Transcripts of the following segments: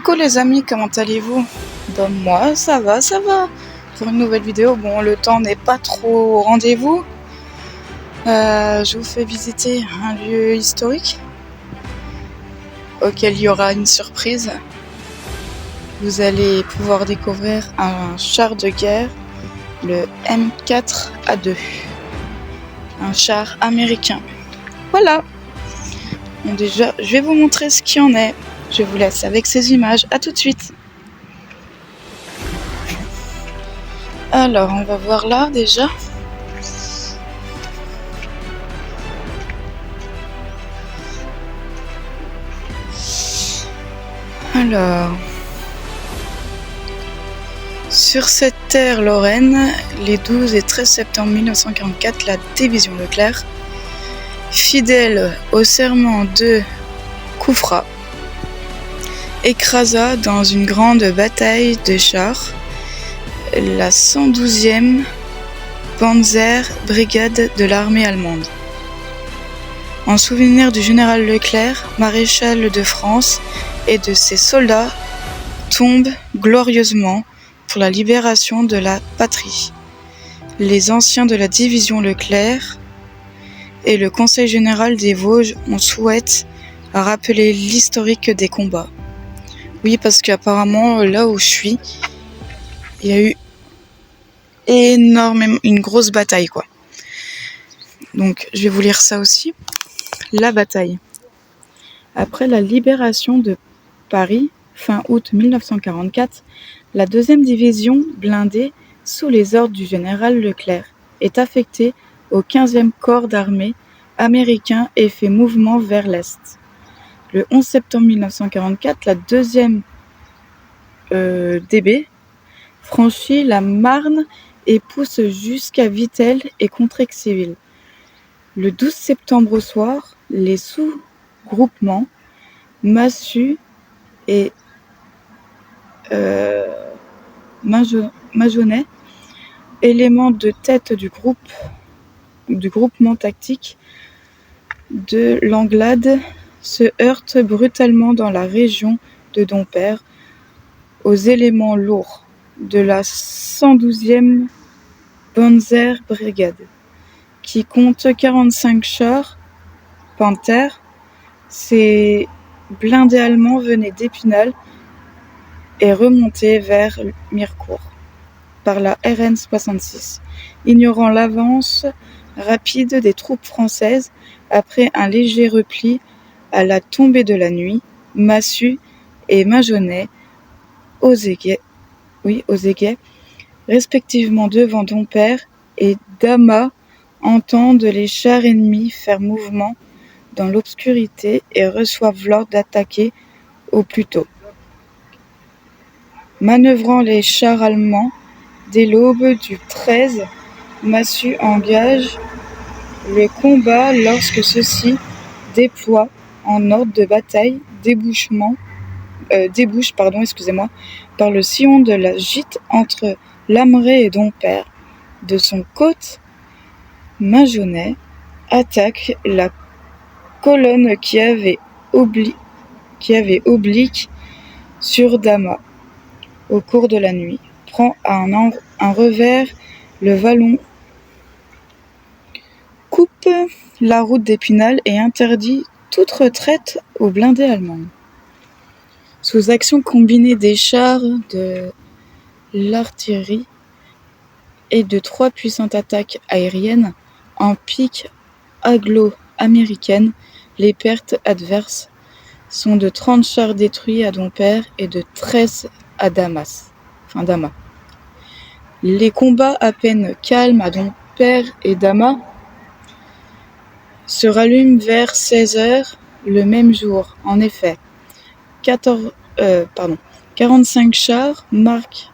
Coucou les amis, comment allez-vous? Moi ça va. Pour une nouvelle vidéo, bon le temps n'est pas trop au rendez-vous. Je vous fais visiter un lieu historique auquel il y aura une surprise. Vous allez pouvoir découvrir un char de guerre, le M4A2, un char américain. Voilà. Bon, déjà, je vais vous montrer ce qu'il y en est. Je vous laisse avec ces images. À tout de suite. Alors, on va voir là déjà. Alors, sur cette terre lorraine, les 12 et 13 septembre 1944, la division Leclerc, fidèle au serment de Koufra, écrasa dans une grande bataille de chars la 112e Panzer Brigade de l'armée allemande. En souvenir du général Leclerc, maréchal de France, et de ses soldats tombent glorieusement pour la libération de la patrie. Les anciens de la division Leclerc et le Conseil général des Vosges ont souhaité rappeler l'historique des combats. Oui, parce qu'apparemment, là où je suis, il y a eu énormément, une grosse bataille, quoi. Donc, je vais vous lire ça aussi. La bataille. Après la libération de Paris, fin août 1944, la 2e division blindée, sous les ordres du général Leclerc, est affectée au 15e corps d'armée américain et fait mouvement vers l'Est. Le 11 septembre 1944, la 2e DB franchit la Marne et pousse jusqu'à Vittel et Contrexéville. Le 12 septembre au soir, les sous-groupements Massu et Majonais, éléments de tête du groupement tactique de l'Anglade, se heurtent brutalement dans la région de Dompierre aux éléments lourds de la 112e Panzer Brigade, qui compte 45 chars Panther. Ces blindés allemands venaient d'Épinal et remontaient vers Mirecourt par la RN 66, ignorant l'avance rapide des troupes françaises. Après un léger repli à la tombée de la nuit, Massu et Majonais aux aiguets, respectivement devant Dompierre et Damas, entendent les chars ennemis faire mouvement dans l'obscurité et reçoivent l'ordre d'attaquer au plus tôt. Manœuvrant les chars allemands, dès l'aube du 13, Massu engage le combat lorsque ceux-ci déploient en ordre de bataille débouche par le sillon de la Gitte entre Lamray et Dompierre. De son côté, Majonais attaque la colonne qui avait oblique sur Damas au cours de la nuit, prend un revers le vallon, coupe la route d'Épinal et interdit toute retraite aux blindés allemands. Sous action combinée des chars, de l'artillerie et de 3 puissantes attaques aériennes en pique anglo-américaine, les pertes adverses sont de 30 chars détruits à Dompierre et de 13 à Damas. Les combats à peine calmes à Dompierre et Damas se rallument vers 16h le même jour. En effet, 45 chars Mark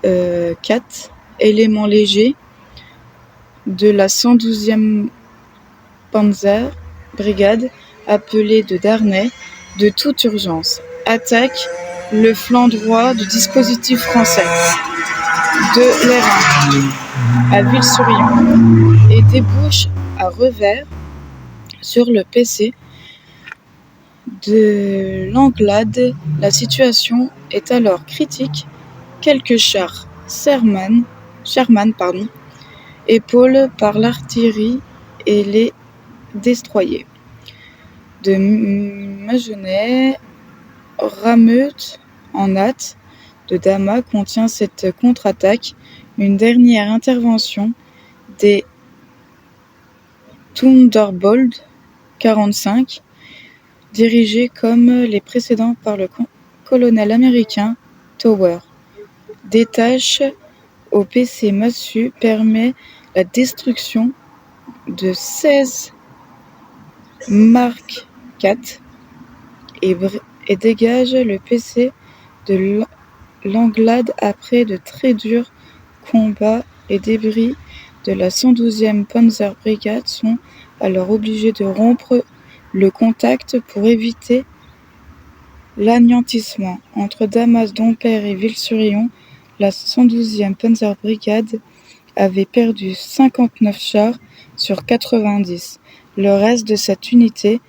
4, éléments légers de la 112e Panzer Brigade, appelée de Darnay, de toute urgence, attaquent le flanc droit du dispositif français de l'Airain à Ville-sur-Yon et débouchent à revers sur le PC de Langlade. La situation est alors critique. Quelques chars Sherman, épaulés par l'artillerie et les destroyers de Magenais, Rameut en hâte de Damas contient cette contre-attaque. Une dernière intervention des Thunderbolt 45, dirigés comme les précédents par le colonel américain Tower, détache au PC Massue, permet la destruction de 16 Mark IV et dégage le PC de Langlade après de très durs combats. Les débris de la 112e Panzer Brigade sont alors obligés de rompre le contact pour éviter l'anéantissement. Entre Damas, Dompierre et Ville-sur-Yonne, la 112e Panzer Brigade avait perdu 59 chars sur 90. Le reste de cette unité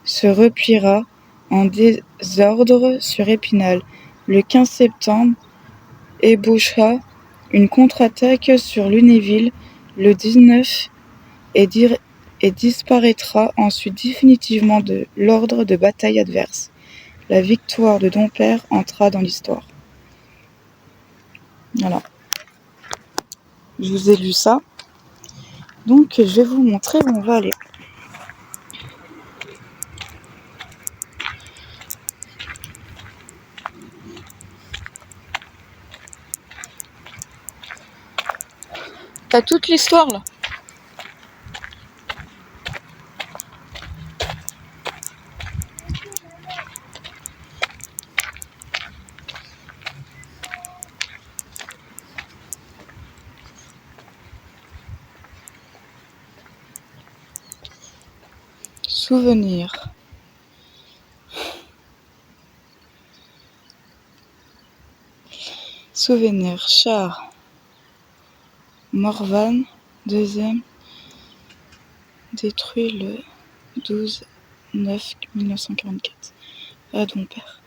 se repliera en désordre sur Épinal. Le 15 septembre, ébaucha une contre-attaque sur Lunéville. Le 19 et disparaîtra ensuite définitivement de l'ordre de bataille adverse. La victoire de Dompierre entra dans l'histoire. Voilà. Je vous ai lu ça. Donc je vais vous montrer où on va aller. T'as toute l'histoire là. Souvenir. Souvenir. Char. Morvan, 2e, détruit le 12/9/1944 à Dompierre.